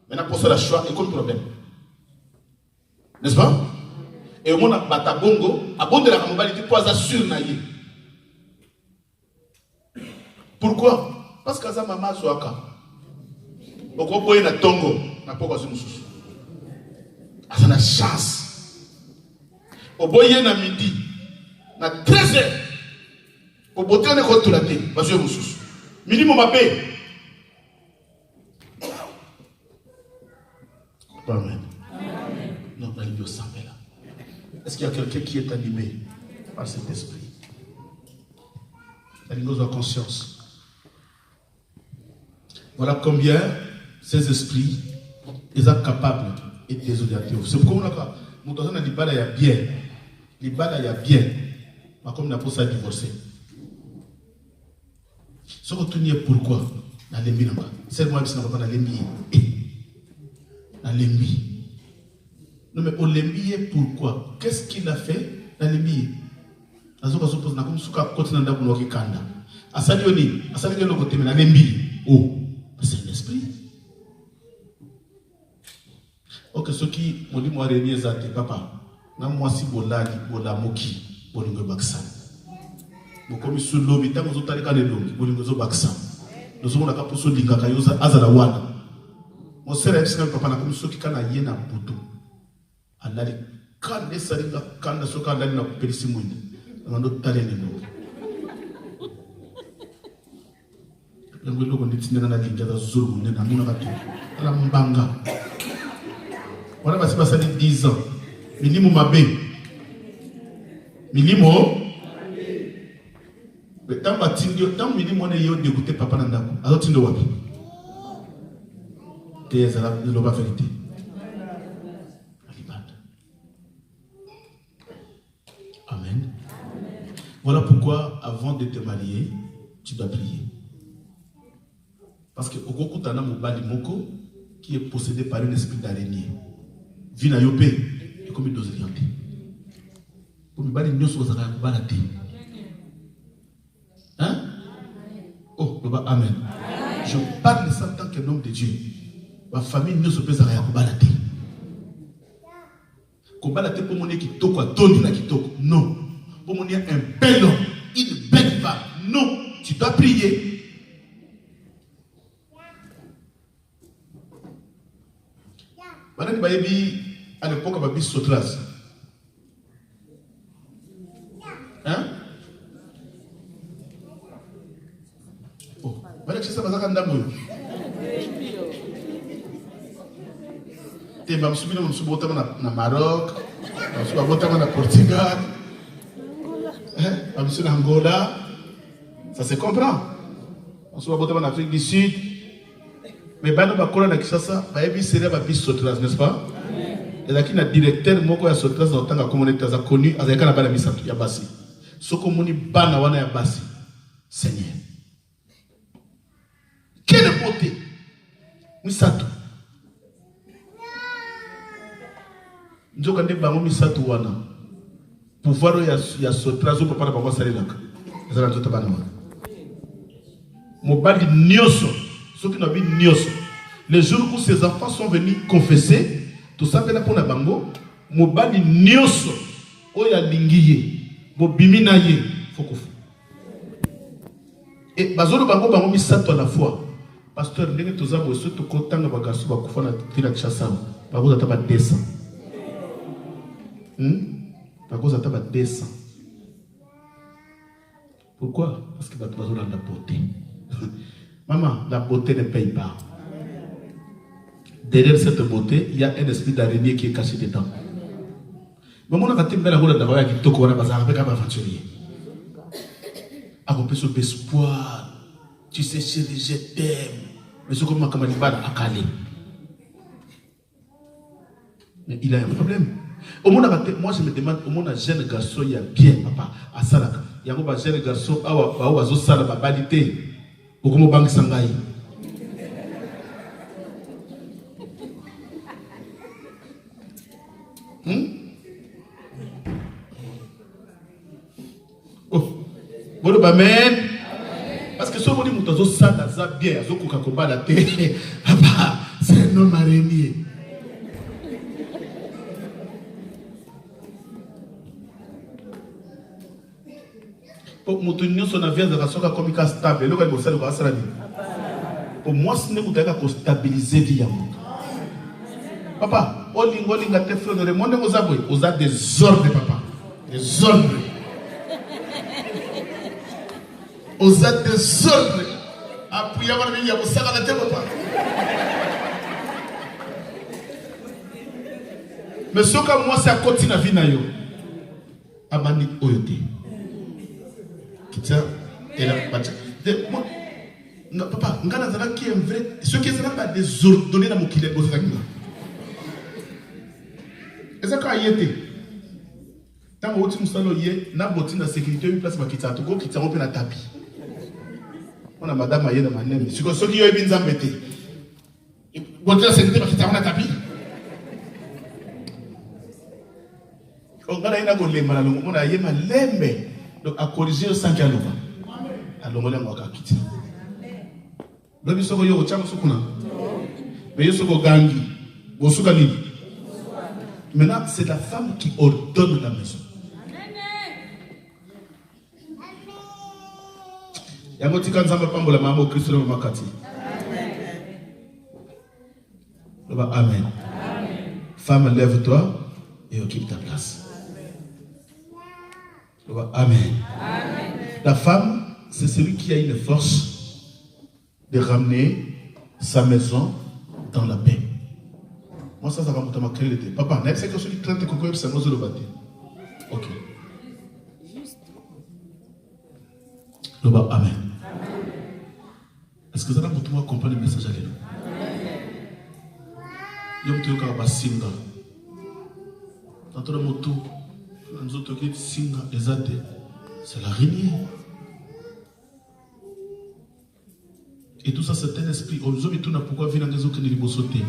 Maintenant, pour ça, la choix est comme problème. N'est-ce pas? Et au monde a batabongo, à bon de la mobilité, pour assurer naïe. Pourquoi? Parce que ça maman soaka. Pourquoi boye na tongo na poko sumususu. Ça na chance. Au boye na midi na 13h. Au bote on est contre la tête, parce que mususu. Midi mon mabé. Amen. Non, la ligne au sang là. Est-ce qu'il y a quelqu'un qui est animé par cet esprit? La ligne à conscience. Voilà combien ces esprits sont capables et désorientés. C'est pourquoi on a dit qu'il y a bien. Les balles, il y a bien. Mais comme on a pour ça divorcer. Ce qu'on tourne pourquoi? Dans les mines. C'est moi qui ne sais pas dans les mines. Dans les mines. Non mais Olembiye, pourquoi? Qu'est-ce qu'il a fait? L'Olembiye. Azoka suppose na kumsuka koti na ndaku noki kanda. Asali yoni, asali yoni kote mena Olembiye. Oh, c'est un esprit. Ok, ceux qui m'ont dit moi renier zate papa. Na moi si boladi bola moki bolingo baksan. Bokomi sous lobi tango zo talika le longi bolingo zo baksan. Nous sommes là pour se dire que azala wana. Mon frère est papa na comme ceux qui kana yena buto. Alali kande salinga kanda soka alali na pelisi mwindi. Ngando tale ni no. Yango loko nditinga na linga za zulu ndena muna katu. Ala mbanga. Wana basi basali 10 ans. Milimo mabe. Milimo tant batindio tant milimo ne yo dégoûté papa na ndako. Azo tindo wapi? Te ezala de la vérité. Amen. Voilà pourquoi avant de te marier, tu dois prier. Parce que au Kokutana Mobali Moko, qui est possédé par un esprit d'araignée, Vina Yope, et comme il doit s'orienter. Pour me balayer, nous sommes à la terre. Hein? Oh, amen. Je parle de ça en tant qu'un homme de Dieu. Ma famille ne se peut pas balader. Balader pour mon qui toko, non. Pour mon un bel homme, une belle femme. Non, tu dois prier. Madame Bayebi, à l'époque, elle m'a dit Sotras. Hein? Oh, voilà que c'est ça, parce que je suis au Maroc, je suis au Portugal, je suis en Angola. Ça se comprend. Je suis en Afrique du Sud. Mais si je suis en Kishasa, je suis en Sotras, n'est-ce pas? Et là, il y a un directeur de Sotras dans la communauté connu, il y a un Misatu, il y a Bassi. Ce que je dis, Bassi. Seigneur. Quelle beauté! Misatu. Njokande bango misatu wana pouvoir ya sotrazo papa na bango salelaka ezala nzota bana wana mobali nyoso soki na bi nyoso les jours où ses enfants sont venus confesser tout ça pena pona bango mobali nyoso oya lingiye bo bimina ye fokofu et bazolo bango misatu à la fois pasteur ndenge tozabo surtout kotanga bagasu bakufa na tila chasa bago zata ba 200. Par cause de ta descend. Pourquoi? Parce que tu as besoin de la beauté. Maman, la beauté ne paye pas. Derrière cette beauté, il y a un esprit d'araignée qui est caché dedans. Maman, on a dit que la roue d'avoir qui toque, on a besoin de aventurier. Accomplir son espoir. Tu sais, chérie, je t'aime. Mais c'est comme ma camarade à Calais. Mais il a un problème. Au monde, moi je me demande, au monde, un jeune garçon, il y a bien, papa, à Salak. Il y a un jeune garçon, à Zosala, à Balité, au Gomo Bank Sangai. Oh, bon, amen. Parce que ce monde, il y a un Zosala, bien, à Zokuka Balité, papa, c'est un homme araignée. Pour moi, ce n'est pas pour stabiliser vie. Papa, olinga te frère de monde aux a des ordres, papa. Des ordres. Aux a des ordres. Après avoir mis à vous ça la tête, papa. Mais ce que moi, c'est à côté de la vie, nayo. Abani oyote. Et là, papa, qui est vrai, ce qui est pas désordonné dans mon kilé, c'est ça. Et ça, quand il était, tant que tu nous y na bottine de sécurité, une place qui t'a tout qui t'a rompu la tapis. On a madame Aye dans ma name. Si ceux qui ont bien zambété, bottine de sécurité qui t'a rompu la tapis. On a une golemba la longo, on a yema lembe. Donc à corriger sans qu'il y a l'ouva. Alors on a un quitter. L'homme soko yo chama sukuna. Mais yo soko gangi, gosuka nini. Maintenant c'est la femme qui ordonne la maison. Yamoti kanzamba pambola mamo Kristo na makati. Amen. Amen. Femme, lève-toi et occupe ta place. Amen. Amen. La femme, c'est celui qui a une force de ramener sa maison dans la paix. Moi, ça va me créer l'été. Papa, n'est-ce que celui qui traite de coco, c'est nous le bâtir. Ok. Amen. Est-ce que vous allez comprendre le message? Alléluia. Yom tu yoka basinga. Tanto le moto, nous autres qui singa ezate, c'est l'araignée. Et tout ça c'est un esprit. On nous dit pourquoi vient dans les autres qui ne sauter.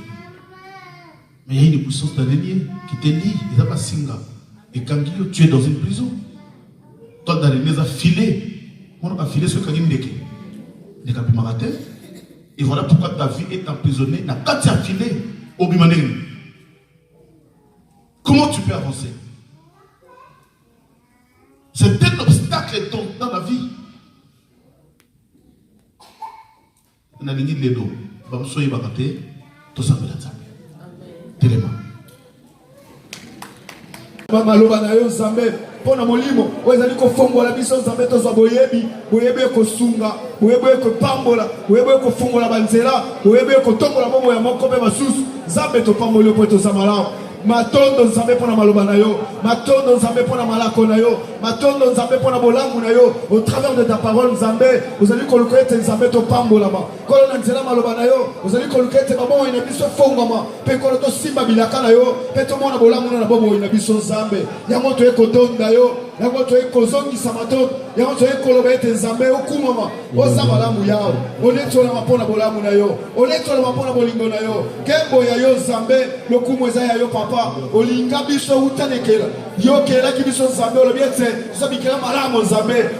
Mais il y a une puissance d'araignée qui te dit, ils n'ont pas singa. Et quand tu es dans une prison, toi d'araignée a filé. On a filé ce qu'il y a des et voilà pourquoi ta vie est emprisonnée. Quand tu as filé, comment tu peux avancer? C'est un obstacle dans la vie. On a ligné les dos. Soyez bagaté, tout ça Téléma. Maloba na yo Nzambe pona molimo wezali ko fongola biso Nzambe tozwa boyebi ko sunga boyebi ko pambola boyebi ko fongola banzela boyebi ko tongola bomo ya moko pe basusu Nzambe to pambola po to zamala matondo Nzambe pona maloba na yo matondo Nzambe pona malako na yo matondo Nzambe pona bolangu na yo au travers de ta parole Nzambe ozali ko lokete Nzambe to pambola ma kolo na nzela maloba na yo ozali ko lokete babo ina biso fongama pe kolo to simba bilaka na yo pe to mona bolangu na babo ina biso Nzambe yango to ekodonda yo yango to ekozongisa matondo yango to ekoloba ete Nzambe okumama oza malamu yao oletola mapona bolangu na yo oletola mapona bolingo na yo kembo ya yo Nzambe lokumu eza ya yo papa olinga biso utanekela yo kela ki biso Nzambe olobietse so bikela malamu Nzambe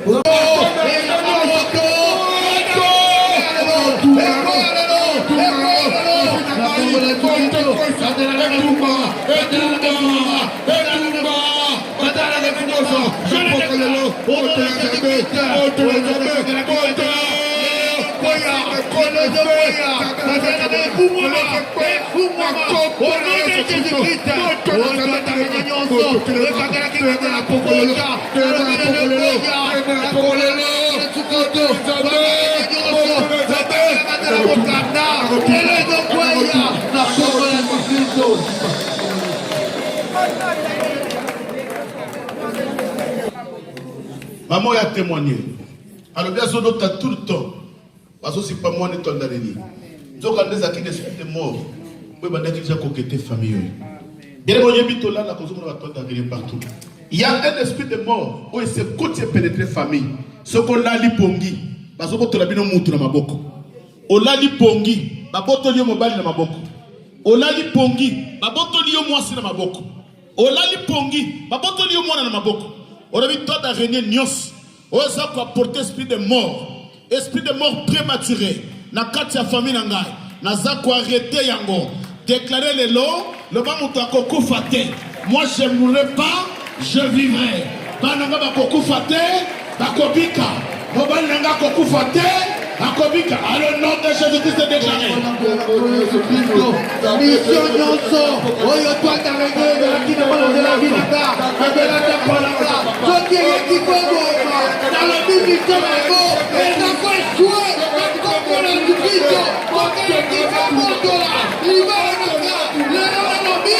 Maman a témoigné. Alors bien sûr, d'autres tout le temps. Parce que c'est pas moi qui t'en donne. Donc quand les acquis de mort, oui, ben dès qu'ils ont coquetté famille. Bien le moyen bito là, la cause on va t'engager partout. Il y a un esprit de mort où il se côté pénétrer famille. Ce qu'on a lipongi, parce que tu l'as bien montré dans ma boko. On a lipongi, ma boto lié mobile dans ma boko. On a lipongi, ma boto lié moi c'est dans ma boko. On a lipongi, ma boto lié moi dans ma boko. On a vu toi d'araignée nios. On a apporté esprit de mort. Esprit de mort prématuré. Na katia famille nangai. Na zako arrêté yango. Déclarer les lots. Le bas moutako koufate. Moi je ne mourrai pas. Je vivrai. Bananga bako fate. Bakobika. Mobile nanga koko fate. Bakobika. À le nom de Jésus-Christ est déclaré. Mission nyonso. Oyo toi d'araignée de la qui demande de la vie nanga. De la tapolanga. Toi qui est qui congo. Dans le but du Tomago. Et n'a pas joué. Comme la du Christo. Toi qui est qui congo. Libère nanga. Le nom de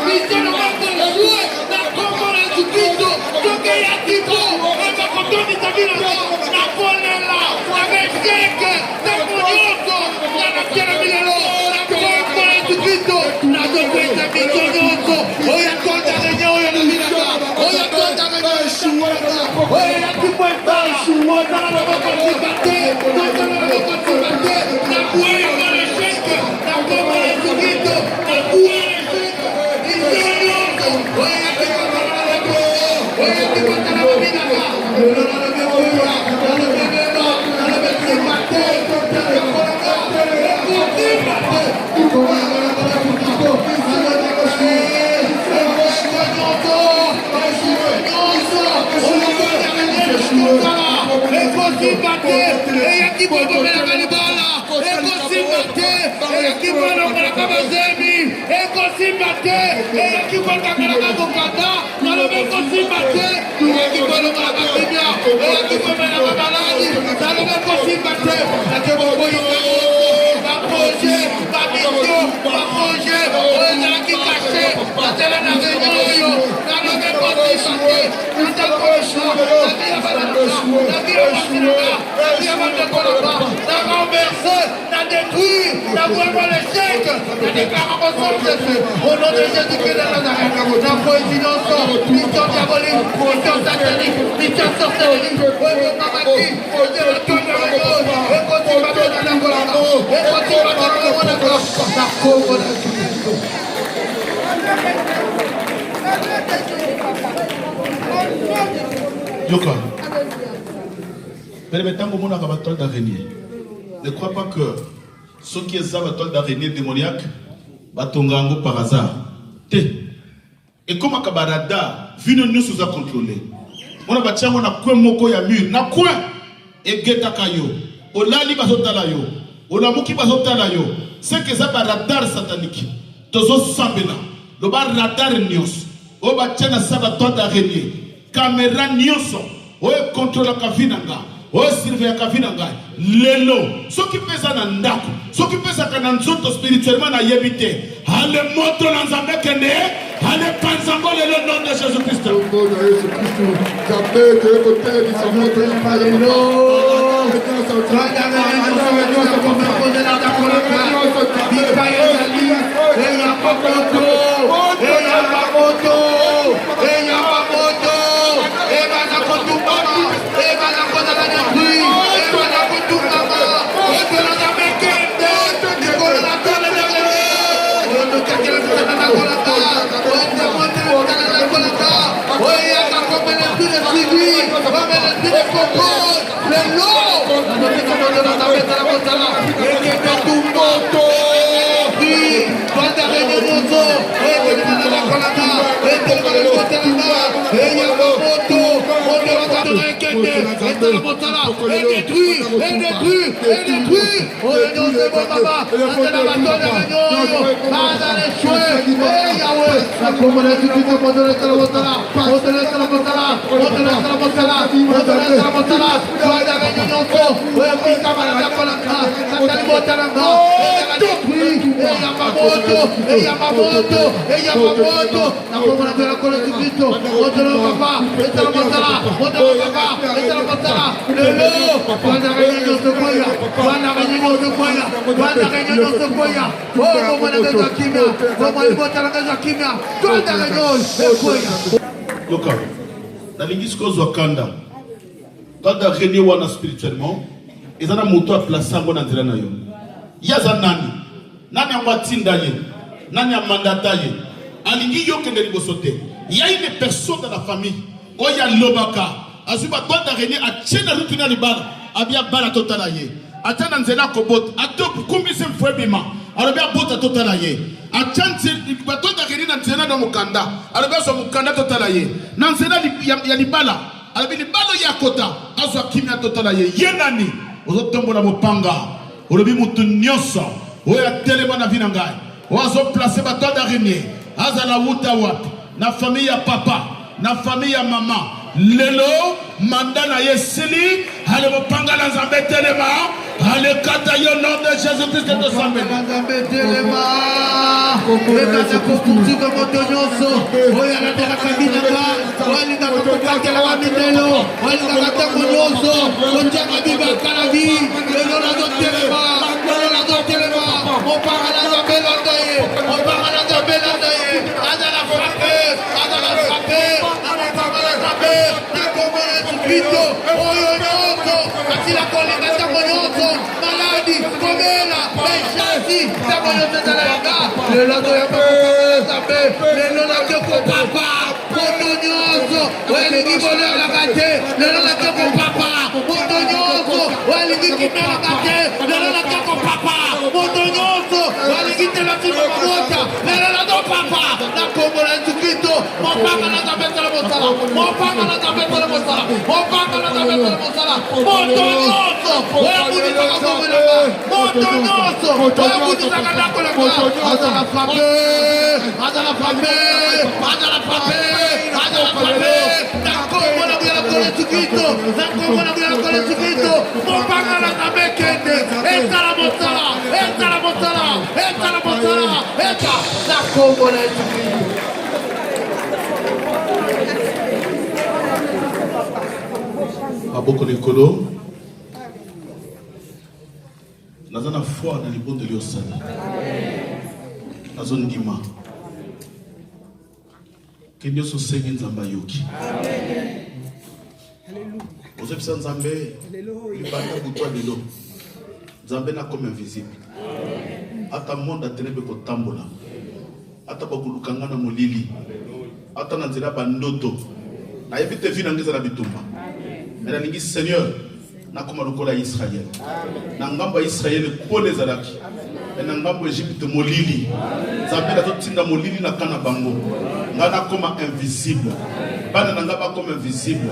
mission de la joué. Dans Congo la du Christo. Toi qui est qui congo. Et n'a pas donné ta vie nanga. N'a pas là. Avec quelqu'un. N'a pas nyonso. N'a pas piena milelo. N'a Congo la du Christo. N'a pas piena mission nyonso. Oya toi d'araignée. Oya la vie nanga. Oya toi d'araignée. Oya qui peut faire. Oya dans la participation. Oya dans la participation. N'a pas eu le chèque. N'a pas eu le Christo. N'a pas eu le chèque. Mission nyonso. Oya qui peut faire. ekosimba te eyaki kokomelaka libala ekosimba te eyaki kolongolaka bazemi ekosimba te eyaki kokangelaka mokanda nalobi ekosimba te eyaki kolongolaka kimia eyaki komelaka maladi nalobi ekosimba te nake bokoyinga baprojet bamission baprojet oyo ezalaki kashe batele na réunion oyo nalobi ekosimba te natakosa nabi ya banaka nabi ya basinaka nabi ya bandekolaka na renverse na détruire na vraiment l'échec na déclare consensus au nom de Jésus-Christ de Nazareth na coïncidence mission diabolique mission satanique mission sorcellerie oyo mamaki oyo batondelelo ekotima tonalakolaka ekotima tonalakolaka na Kongo na Kristo. Yoka. Mais tant que mon abattoir d'araignée, ne crois pas que ceux qui ont abattoir d'araignée démoniaque, batongango par hasard. Et comme un cabarada, vino nous sous a contrôlé. On a bâti on a quoi moko ya mur, na quoi et geta kayo. O lali bazotala yo, o la muki bazotala yo. C'est que ça va radar satanique. Tozo sambena, le bar radar nios. O bâti na sabattoir d'araignée. Caméra nyonso oyo contrôle ka vinanga oyo surveiller ka vinanga lelo soki pesa na ndako soki pesa kana nzoto spirituellement na yebite ale moto na nzambe kende ale panzango le nom de Jésus Christ au nom de Jésus Christ j'appelle que côté du samoto na lelo Yoka, na l'Église cause Wakanda, quand tu as régné wana spirituellement, ils ont un moto à placer en bon entrée na yo. Yaza nani amwatinda ye, nani amandata ye, alingi yo kende libosote. Il y a une personne dans la famille, oya lobaka, azuba quand tu as régné à tchena rutuna libala, abia bala totala ye. Atana nzela kobot, atop kumbise mfwebima, alobia bota totala ye. Achanze bato da régné na nzela na mukanda, alobia so mukanda totala ye. Na nzela ya libala, alobia libala ya kota, azwa kimia totala ye. Yenani, ozotombola mopanga, olobi mutu nyonso, oya telema na vina ngai. Ozo placer bato da régné, azala wuta wapi, na famille ya papa, na famille ya mama. Lelo mandana yesili ale mopanga na nzambe telema ale kata yo nom de Jésus Christ de Sambe nzambe telema ekata kokutika moto nyonso oya na tera kabina ka wali na kokaka la mitelo wali na kata nyonso onjaka biba kala vi lelo na do telema mopanga na nzambe landaye mopanga na nzambe landaye azala frappe maladi, komela, bechasi, le lato ya papa, le lato ko papa, potonyoso, wali kibole la kate, le lato ko papa, potonyoso, wali kibole la kate, le lato ko papa, potonyoso, wali kibole la mota, le lato papa, la komela tukito, Mopanga na Nzambe etala mosala. Mopanga na Nzambe etala mosala. Mopanga na Nzambe etala mosala. Moto nyonso oyo abundisaka kombo na nga. Moto nyonso oyo abundisaka ndako na nga. Azala frappe. Azala frappe. Azala frappe. Azala frappe. Na kombo na Bwana Yesu Kristo. Na kombo na Bwana Yesu Kristo. Mopanga na Nzambe ekende. Etala mosala. Etala mosala. Etala mosala. Eta na kombo na Yesu Kristo. Aboko likolo naza na foi na libondeli osali nazondima ke nyonso osengi Nzambe ayoki ozebisa Nzambe libanda butwa lelo Nzambe nakoma invisible ata monde atenebe kotambola ata bakulukanga na molili ata na nzela bandoto nayebi te vi na ngeza na bitumba mais nalingi Seigneur nakoma lokola Israël na ngambo ya Israël pole ezalaki na ngambo Egypte molili Nzambe azotinda molili na kana bango nga nakoma invisible bana na nga bakoma invisible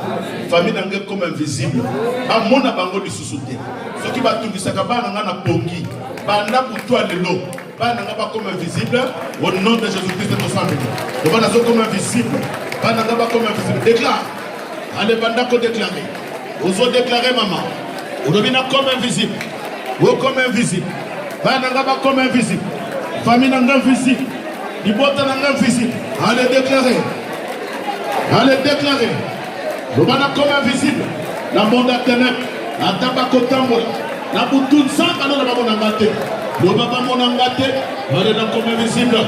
famille na nga ekoma invisible bamona bango lisusu te soki batungisaka bana nga na pongi banda kutwa lelo bana nga bakoma invisible au nom de Jésus-Christ tosambeli bana zokoma invisible bana nga bakoma invisible déclare allez banda ko déclarer ozo déclarer maman odobina comme invisible ou comme invisible bana nga bakoma invisible famille na nga invisible libota na nga invisible allez déclarer lobana comme invisible na monde à ténèbres ataba kotambola na butu nzamba na bamona ngate lobaba mona ngate allez na comme invisible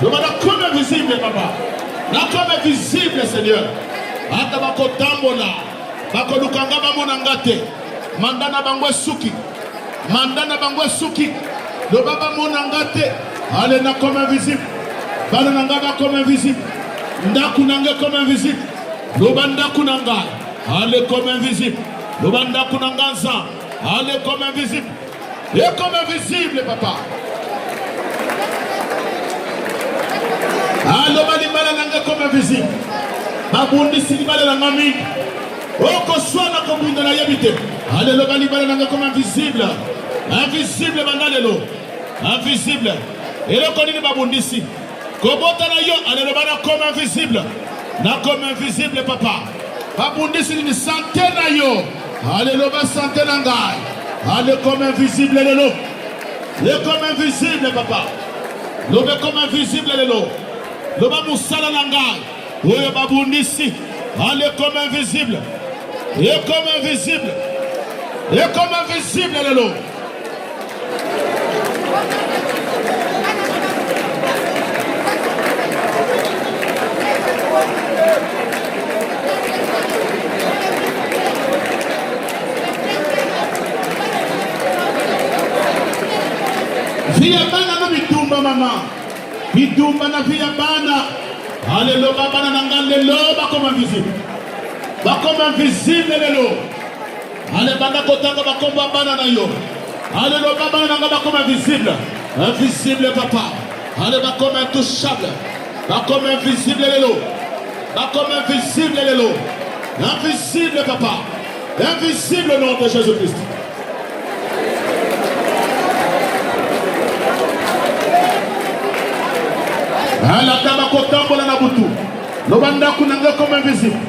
lobana comme invisible papa na comme invisible Seigneur ataba kotambola bakolukanga bamona ngate mandana bangwe suki lobaba mona ngate allez na comme invisible bana nanga ba comme invisible ndaku nanga comme invisible lobanda kunanga allez comme invisible lobanda kunanga nza allez comme invisible et comme invisible papa aloba libala nanga comme invisible babundisi libala nanga mingi oko swana kobunda na yebite allez loba libala nanga comme invisible bandalelo invisible eloko nini babundisi kobota na yo allez loba na comme invisible na comme invisible papa babundisi ni santé na yo allez loba santé na ngai allez comme invisible lelo le comme invisible papa lobe comme invisible lelo loba musala na ngai oyo babundisi allez comme invisible et comme invisible lelo via bana no bitumba mama bitumba na via bana allelo bana na ngandelo bakoma invisible lelo ale bana kotanga bakomba bana na yo allelo bana na ngaba bakoma invisible papa ale bakoma intouchable bakoma invisible lelo invisible papa invisible au nom de Jésus-Christ. ala taba kotambola na butu lobanda kunanga comme invisible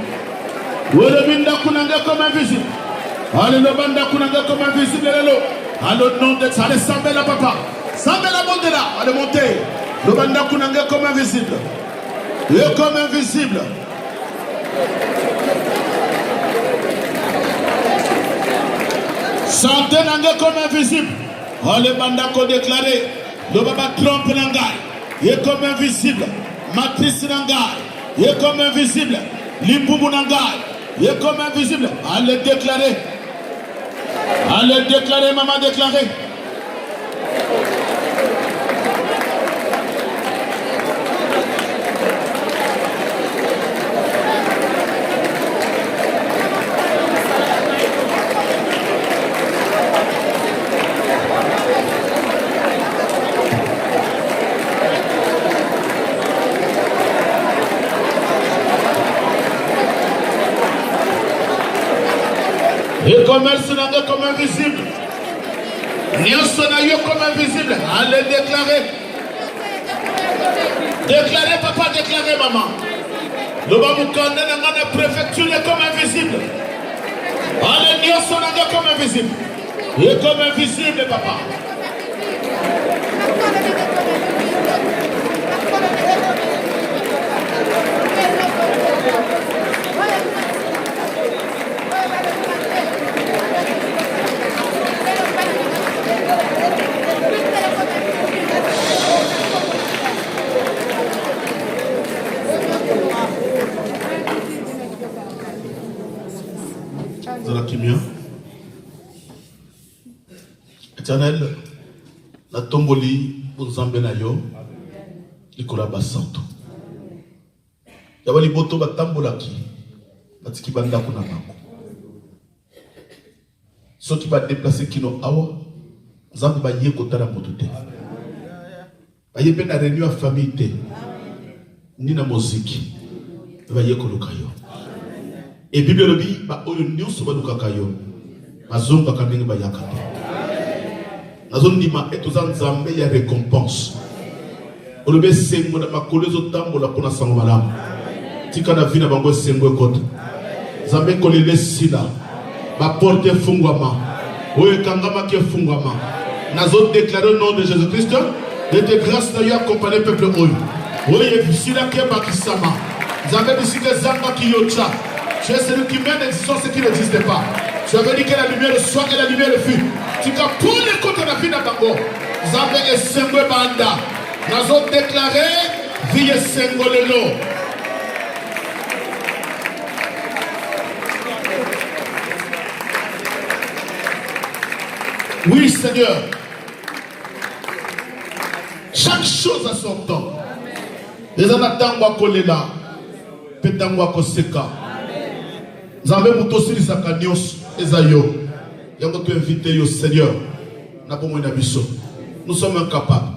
wolobinda kunanga comme invisible ale lobanda kunanga comme invisible lelo alors nom de ça les sambela papa sambela mondela allez monter lobanda kunanga comme invisible et comme invisible santé nanga comme invisible allez banda ko déclarer lobaba trompe nanga est comme invisible, matrice nangai, est comme invisible, l'imbubu nangai, est comme invisible. Allez déclarer, maman déclarer. Et commerce n'a comme invisible. Nyonso na yo comme invisible. Allez déclarer. Déclarez papa, déclarez maman. Le Bamoukande n'a pas de préfecture comme invisible. Allez, nyonso na yo comme invisible. Et comme invisible papa. Éternel, la tomboli pour Zambenayo, Nicolas Bassanto. Yabali boto batambolaki, batiki banda kuna mako. Ceux qui va déplacer kino awa, Zambe ba yé kota na motote. Ba yé ben na réunion à famille te, ni na musique, ba yé koluka yo. Et Bible le dit, ba oyo nyonso ba lukaka yo, ba zonga kamenge ba yakate. Nazon dima etozan Zambe ya récompense. Olobe sengo na makolo zo tambola pona sango malamu. Tika na vina bango sengo kota. Zambe kolele sila. Ba porte fungwama. Oye kangama ke fungwama. Nazon déclarer au nom de Jésus-Christ. De tes grâces na yo accompagner peuple oyo. Oye sila ke bakisama. Zambe bisike zamba ki yocha. Tu es celui qui mène l'existence ce qui n'existe pas. Tu avais dit que la lumière soit et la lumière fut. Tu as pour les côtés de la vie d'Abango. Zambe et sengo banda. Nous avons déclaré vie sengolelo. Oui, Seigneur. Chaque chose a son temps. Les anatangwa kolela, petangwa koseka. Zambe mutosiri sakanyos ezayo. Yango tu invité yo Seigneur. Na pomo na biso. Nous sommes incapables.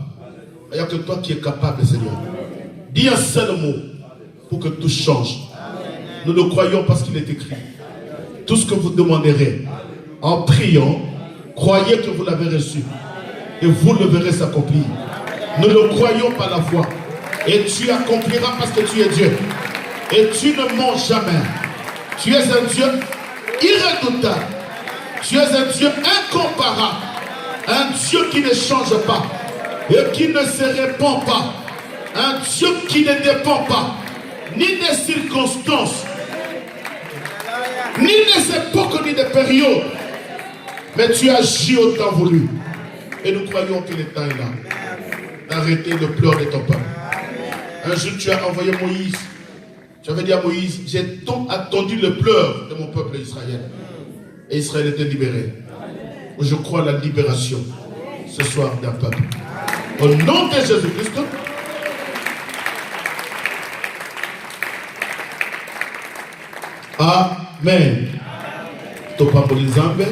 Il n'y a que toi qui es capable, Seigneur. Dis un seul mot pour que tout change. Nous le croyons parce qu'il est écrit. Tout ce que vous demanderez en priant, croyez que vous l'avez reçu. Et vous le verrez s'accomplir. Nous le croyons par la foi. Et tu accompliras parce que tu es Dieu. Et tu ne mens jamais. Tu es un Dieu irrédoutable. Tu es un Dieu incomparable. Un Dieu qui ne change pas. Et qui ne se répand pas. Un Dieu qui ne dépend pas ni des circonstances, ni des époques, ni des périodes. Mais tu agis au temps voulu. Et nous croyons que le temps est là d'arrêter le pleur de ton peuple. Un jour tu as envoyé Moïse. Tu avais dit à Moïse, j'ai tant attendu le pleur de mon peuple Israël. Et Israël était libéré. Je crois à la libération ce soir d'un peuple. Au nom de Jésus-Christ. Amen. Topa pour les Zambé.